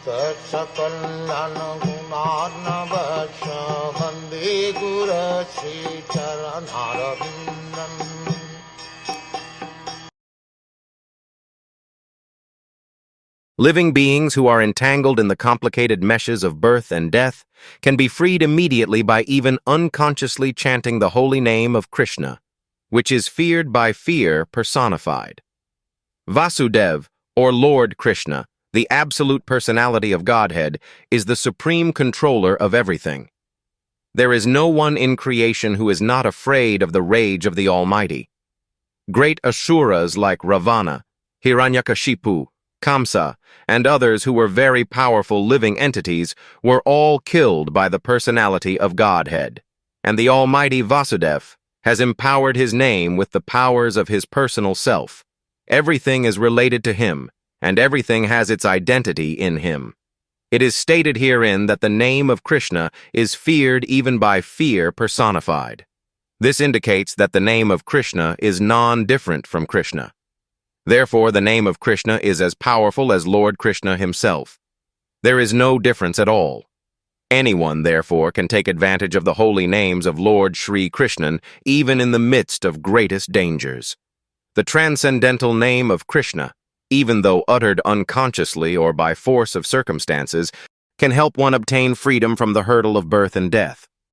Sakal Gunarnavasha Vande Guru Sri Charanaravindan. Living beings who are entangled in the complicated meshes of birth and death can be freed immediately by even unconsciously chanting the holy name of Krishna, which is feared by fear personified. Vasudev, or Lord Krishna, the absolute personality of Godhead, is the supreme controller of everything. There is no one in creation who is not afraid of the rage of the Almighty. Great Asuras like Ravana, Hiranyakashipu, Kamsa, and others who were very powerful living entities were all killed by the personality of Godhead, and the Almighty Vasudev has empowered his name with the powers of his personal self. Everything is related to him, and everything has its identity in him. It is stated herein that the name of Krishna is feared even by fear personified. This indicates that the name of Krishna is non-different from Krishna. Therefore, the name of Krishna is as powerful as Lord Krishna himself. There is no difference at all. Anyone, therefore, can take advantage of the holy names of Lord Sri Krishnan even in the midst of greatest dangers. The transcendental name of Krishna, even though uttered unconsciously or by force of circumstances, can help one obtain freedom from the hurdle of birth and death.